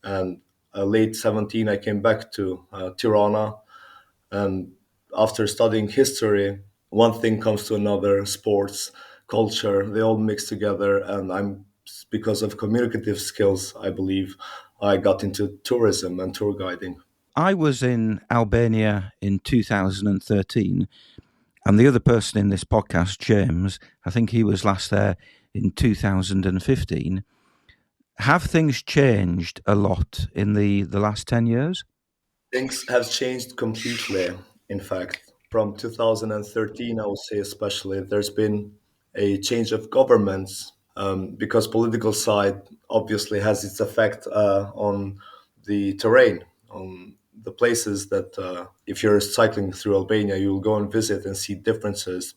And late 17, I came back to Tirana. And after studying history, one thing comes to another, sports, culture, they all mix together. And because of communicative skills, I believe, I got into tourism and tour guiding. I was in Albania in 2013, and the other person in this podcast, James, I think he was last there in 2015. Have things changed a lot in the last 10 years? Things have changed completely, in fact. From 2013, I would say especially, there's been a change of governments because political side obviously has its effect on the terrain, on the places that if you're cycling through Albania, you'll go and visit and see differences.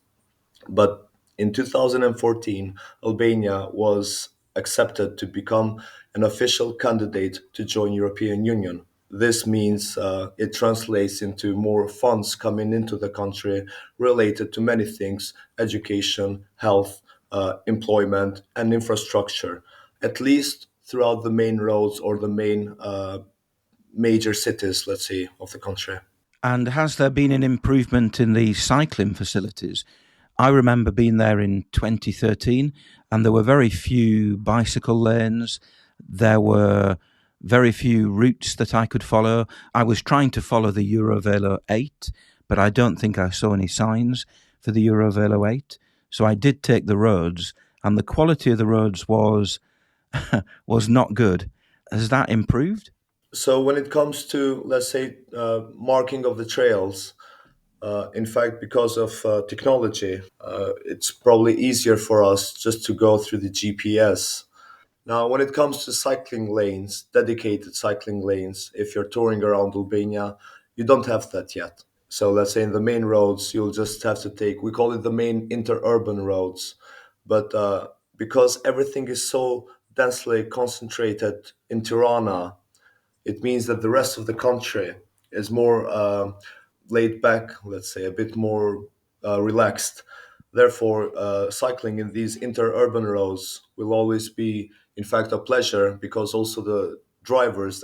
But in 2014, Albania was accepted to become an official candidate to join European Union. This means it translates into more funds coming into the country related to many things: education, health, employment, and infrastructure, at least throughout the main roads or the main major cities, let's say, of the country. And has there been an improvement in the cycling facilities? I remember being there in 2013, and there were very few bicycle lanes. There were very few routes that I could follow. I was trying to follow the EuroVelo 8, but I don't think I saw any signs for the EuroVelo 8. So I did take the roads, and the quality of the roads was not good. Has that improved? So when it comes to, let's say, marking of the trails, in fact, because of technology, it's probably easier for us just to go through the GPS. Now, when it comes to cycling lanes, dedicated cycling lanes, if you're touring around Albania, you don't have that yet. So let's say in the main roads, you'll just have to take, we call it the main interurban roads. But because everything is so densely concentrated in Tirana, it means that the rest of the country is more laid back, let's say, a bit more relaxed. Therefore, cycling in these interurban roads will always be, in fact, a pleasure because also the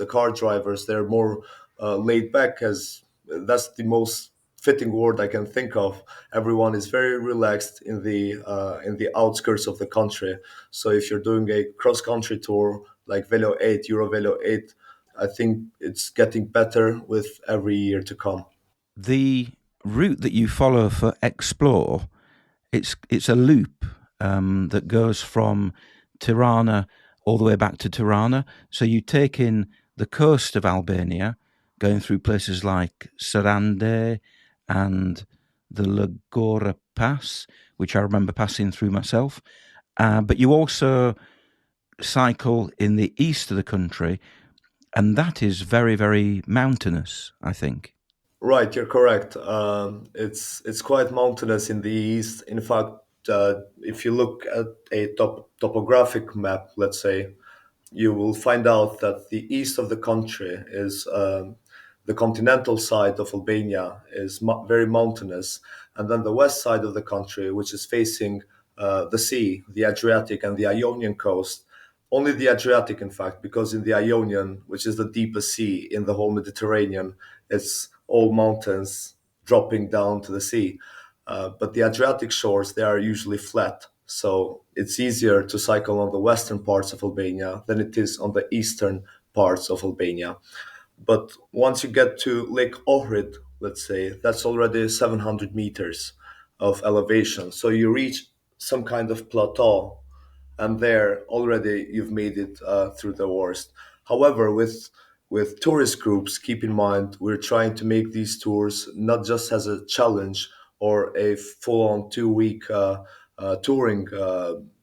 car drivers, they're more laid back, as that's the most fitting word I can think of. Everyone is very relaxed in the outskirts of the country. So if you're doing a cross-country tour like Velo 8, EuroVelo 8, I think it's getting better with every year to come. The route that you follow for Explore, it's a loop that goes from Tirana all the way back to Tirana. So you take in the coast of Albania, going through places like Sarande and the Lagora Pass, which I remember passing through myself. But you also cycle in the east of the country, and that is very, very mountainous, I think. Right, you're correct. It's quite mountainous in the east. In fact, if you look at a topographic map, let's say, you will find out that the east of the country is the continental side of Albania is very mountainous, and then the west side of the country, which is facing the sea, the Adriatic and the Ionian coast, only the Adriatic, in fact, because in the Ionian, which is the deepest sea in the whole Mediterranean, it's all mountains dropping down to the sea. But the Adriatic shores, they are usually flat. So it's easier to cycle on the western parts of Albania than it is on the eastern parts of Albania. But once you get to Lake Ohrid, let's say, that's already 700 meters of elevation. So you reach some kind of plateau, and there already you've made it through the worst. However, with tourist groups, keep in mind we're trying to make these tours not just as a challenge or a full-on 2 week touring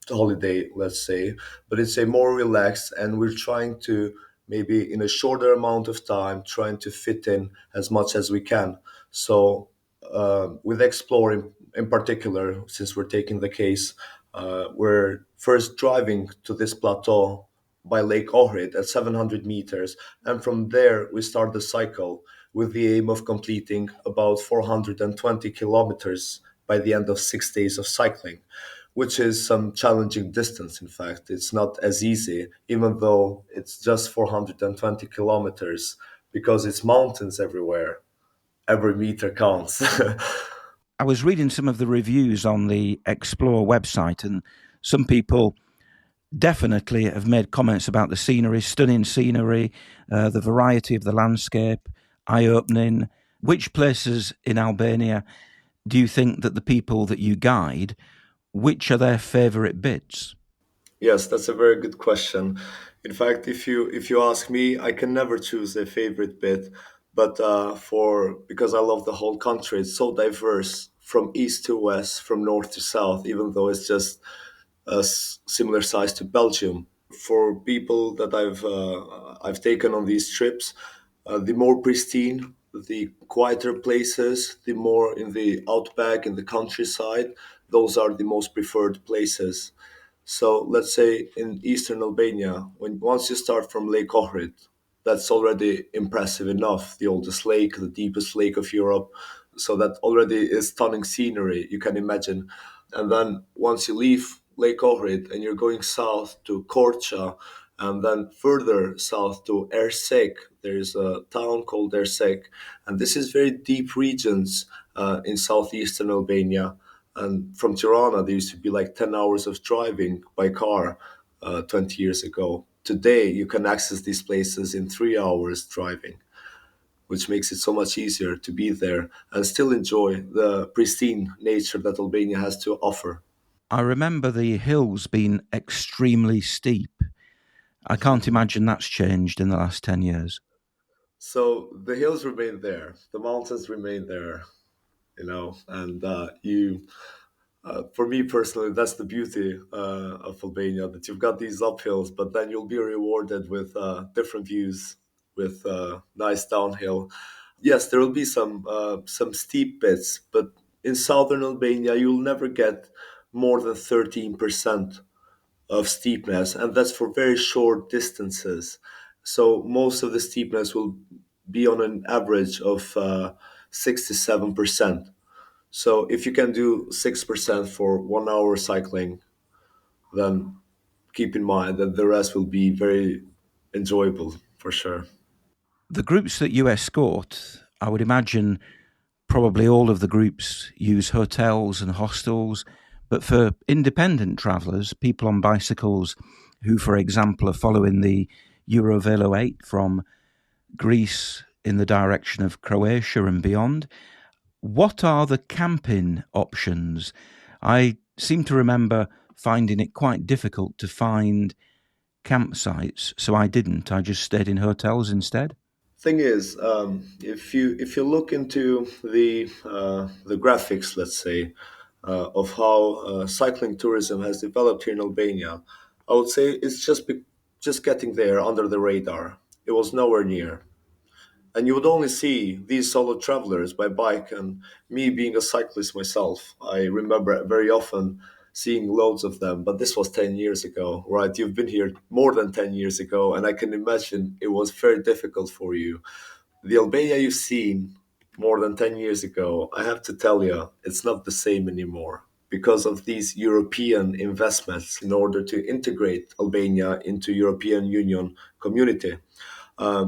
holiday, let's say, but it's a more relaxed, and we're trying to maybe in a shorter amount of time trying to fit in as much as we can. So with exploring in particular, since we're taking the case, we're first driving to this plateau by Lake Ohrid at 700 meters, and from there we start the cycle with the aim of completing about 420 kilometers by the end of 6 days of cycling, which is some challenging distance. In fact, it's not as easy, even though it's just 420 kilometers, because it's mountains everywhere. Every meter counts. I was reading some of the reviews on the Explore website, and some people definitely have made comments about the scenery, stunning scenery, the variety of the landscape, eye-opening. Which places in Albania do you think that the people that you guide, which are their favourite bits? Yes, that's a very good question. In fact, if you ask me, I can never choose a favorite bit, but for because I love the whole country, it's so diverse from east to west, from north to south, even though it's just a similar size to Belgium. For people that I've taken on these trips, the more pristine, the quieter places, the more in the outback, in the countryside, those are the most preferred places. So let's say in eastern Albania, when once you start from Lake Ohrid, that's already impressive enough. The oldest lake, the deepest lake of Europe. So that already is stunning scenery, you can imagine. And then once you leave Lake Ohrid and you're going south to Korcha, and then further south to Ersek, there is a town called Ersek. And this is very deep regions in southeastern Albania. And from Tirana, there used to be like 10 hours of driving by car 20 years ago. Today, you can access these places in 3 hours driving, which makes it so much easier to be there and still enjoy the pristine nature that Albania has to offer. I remember the hills being extremely steep. I can't imagine that's changed in the last 10 years. So the hills remain there, the mountains remain there, and for me personally, that's the beauty of Albania, that you've got these uphills, but then you'll be rewarded with different views, with nice downhill. Yes, there will be some steep bits, but in southern Albania, you'll never get more than 13% of steepness, and that's for very short distances. So most of the steepness will be on an average of 6 to 7%. So if you can do 6% for 1 hour cycling, then keep in mind that the rest will be very enjoyable for sure. The groups that you escort, I would imagine probably all of the groups use hotels and hostels, but for independent travellers, people on bicycles who, for example, are following the EuroVelo 8 from Greece in the direction of Croatia and beyond, what are the camping options? I seem to remember finding it quite difficult to find campsites, so I didn't. I just stayed in hotels instead. Thing is, if you look into the graphics, let's say, of how cycling tourism has developed here in Albania, I would say it's just getting there under the radar. It was nowhere near. And you would only see these solo travelers by bike. And me being a cyclist myself, I remember very often seeing loads of them. But this was 10 years ago, right? You've been here more than 10 years ago, and I can imagine it was very difficult for you. The Albania you've seen more than 10 years ago, I have to tell you, it's not the same anymore because of these European investments in order to integrate Albania into European Union community.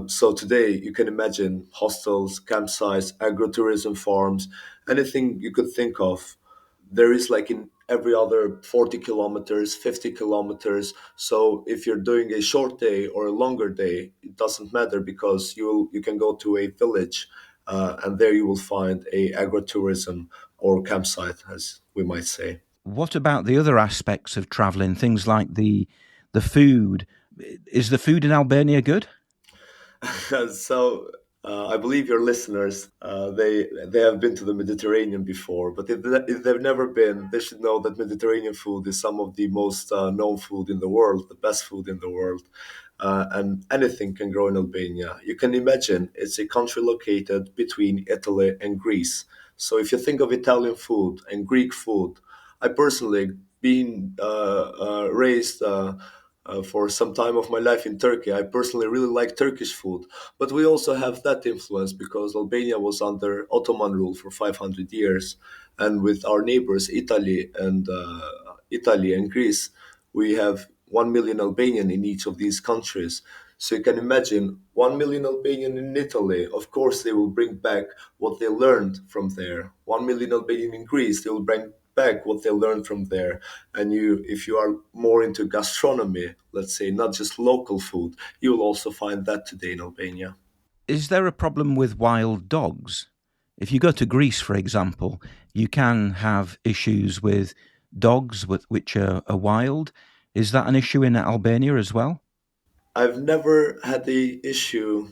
So today you can imagine hostels, campsites, agritourism farms, anything you could think of. There is like in every other 40 kilometers, 50 kilometers. So if you're doing a short day or a longer day, it doesn't matter because you can go to a village and there you will find a agritourism or campsite, as we might say. What about the other aspects of travelling? Things like the food. Is the food in Albania good? So I believe your listeners they have been to the Mediterranean before, but if they've never been, they should know that Mediterranean food is some of the most known food in the world, the best food in the world, and anything can grow in Albania. You can imagine it's a country located between Italy and Greece. So if you think of Italian food and Greek food, I personally being raised. For some time of my life in Turkey, I personally really like Turkish food. But we also have that influence because Albania was under Ottoman rule for 500 years. And with our neighbors, Italy and Greece, we have 1 million Albanian in each of these countries. So you can imagine 1 million Albanian in Italy. Of course, they will bring back what they learned from there. 1 million Albanian in Greece, they will bring back what they learned from there. And if you are more into gastronomy, let's say not just local food, you will also find that today in Albania. Is there a problem with wild dogs? If you go to Greece, for example, you can have issues with dogs which are wild. Is that an issue in Albania as well? I've never had the issue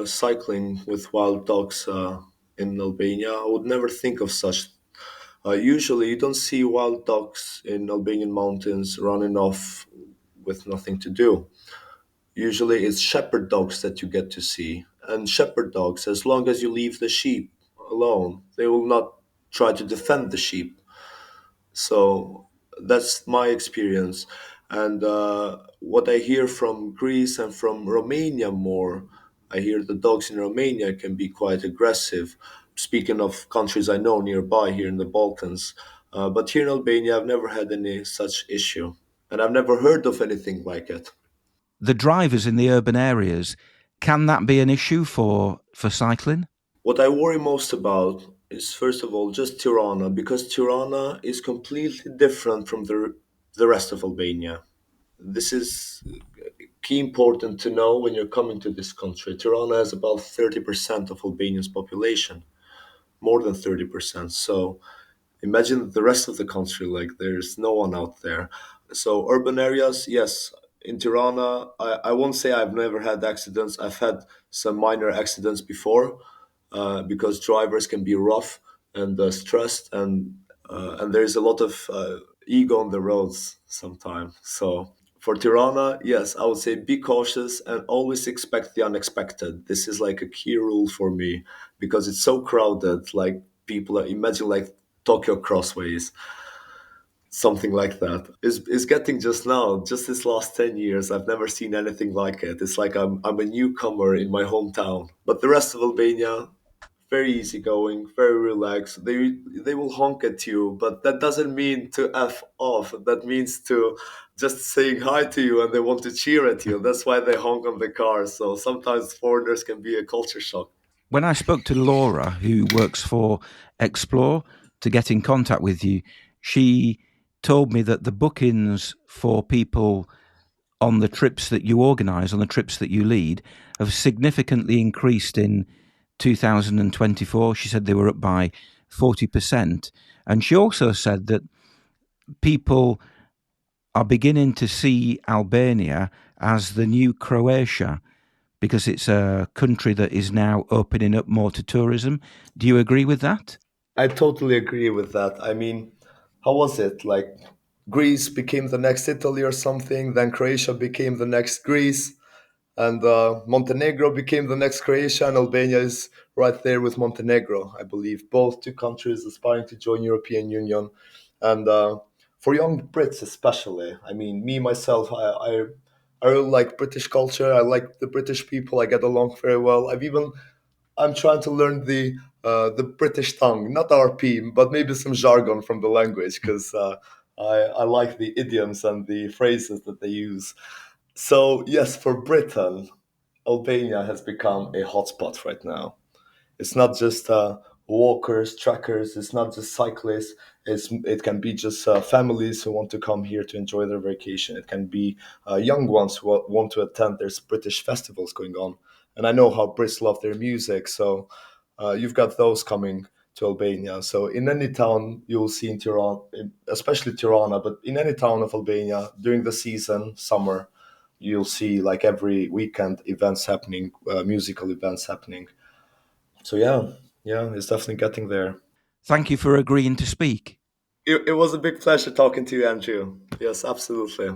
cycling with wild dogs in Albania. I would never think of such. Usually, you don't see wild dogs in Albanian mountains running off with nothing to do. Usually, it's shepherd dogs that you get to see. And shepherd dogs, as long as you leave the sheep alone, they will not try to defend the sheep. So that's my experience. And what I hear from Greece and from Romania more, I hear the dogs in Romania can be quite aggressive. Speaking of countries I know nearby here in the Balkans. But here in Albania, I've never had any such issue. And I've never heard of anything like it. The drivers in the urban areas, can that be an issue for cycling? What I worry most about is, first of all, just Tirana, because Tirana is completely different from the rest of Albania. This is key important to know when you're coming to this country. Tirana has about 30% of Albania's population, more than 30%. So imagine the rest of the country, like there's no one out there. So urban areas, yes. In Tirana, I won't say I've never had accidents. I've had some minor accidents before because drivers can be rough and stressed, and there's a lot of ego on the roads sometimes. So for Tirana, yes, I would say be cautious and always expect the unexpected. This is like a key rule for me because it's so crowded. Like people imagine like Tokyo crossways, something like that. Is getting just now, just this last 10 years, I've never seen anything like it. It's like I'm a newcomer in my hometown. But the rest of Albania, very easygoing, very relaxed. They will honk at you, but that doesn't mean to F off. That means to just saying hi to you and they want to cheer at you. That's why they honk on the cars. So sometimes foreigners can be a culture shock. When I spoke to Laura, who works for Explore, to get in contact with you, she told me that the bookings for people on the trips that you organise, on the trips that you lead, have significantly increased in 2024. She said they were up by 40%. And she also said that people are beginning to see Albania as the new Croatia because it's a country that is now opening up more to tourism. Do you agree with that? I totally agree with that. I mean, how was it? Like Greece became the next Italy or something, then Croatia became the next Greece, and Montenegro became the next Croatia, and Albania is right there with Montenegro, I believe. Both two countries aspiring to join European Union, and for young Brits especially. I mean, me myself, I really like British culture. I like the British people. I get along very well. I'm trying to learn the British tongue, not RP, but maybe some jargon from the language, because I like the idioms and the phrases that they use. So yes, for Britain, Albania has become a hotspot right now. It's not just walkers, trekkers. It's not just cyclists. It can be just families who want to come here to enjoy their vacation. It can be young ones who want to attend. There's British festivals going on, and I know how Brits love their music. So you've got those coming to Albania. So in any town you'll see in Tirana, especially Tirana, but in any town of Albania during the season, summer, you'll see like every weekend events happening, musical events happening. So yeah, it's definitely getting there. Thank you for agreeing to speak. It was a big pleasure talking to you, Andrew. Yes, absolutely.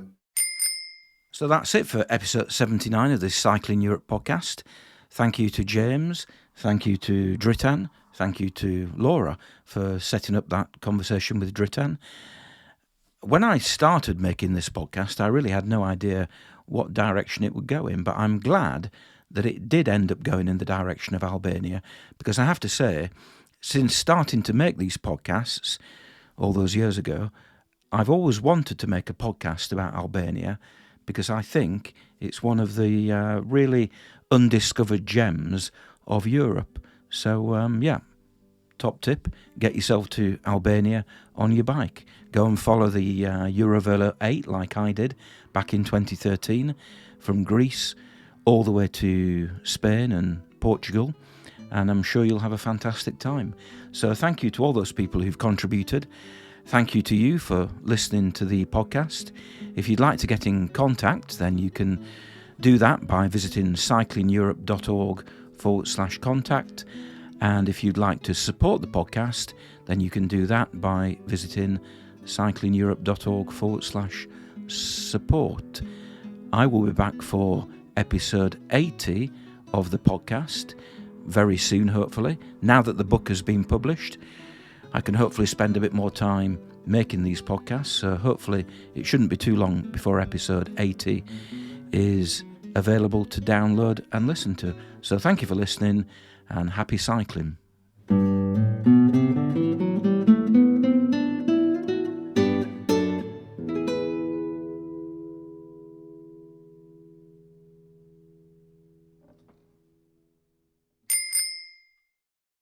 So that's it for episode 79 of this Cycling Europe podcast. Thank you to James, thank you to Dritan, thank you to Laura for setting up that conversation with Dritan. When I started making this podcast, I really had no idea what direction it would go in, but I'm glad that it did end up going in the direction of Albania, because I have to say, since starting to make these podcasts all those years ago, I've always wanted to make a podcast about Albania, because I think it's one of the really undiscovered gems of Europe. So, top tip, get yourself to Albania on your bike. Go and follow the EuroVelo 8 like I did back in 2013 from Greece all the way to Spain and Portugal, and I'm sure you'll have a fantastic time. So thank you to all those people who've contributed. Thank you to you for listening to the podcast. If you'd like to get in contact, then you can do that by visiting cyclingeurope.org/contact. And if you'd like to support the podcast, then you can do that by visiting cyclingeurope.org/support. I will be back for episode 80 of the podcast very soon, hopefully. Now that the book has been published, I can hopefully spend a bit more time making these podcasts, so hopefully it shouldn't be too long before episode 80 is available to download and listen to. So thank you for listening, and happy cycling.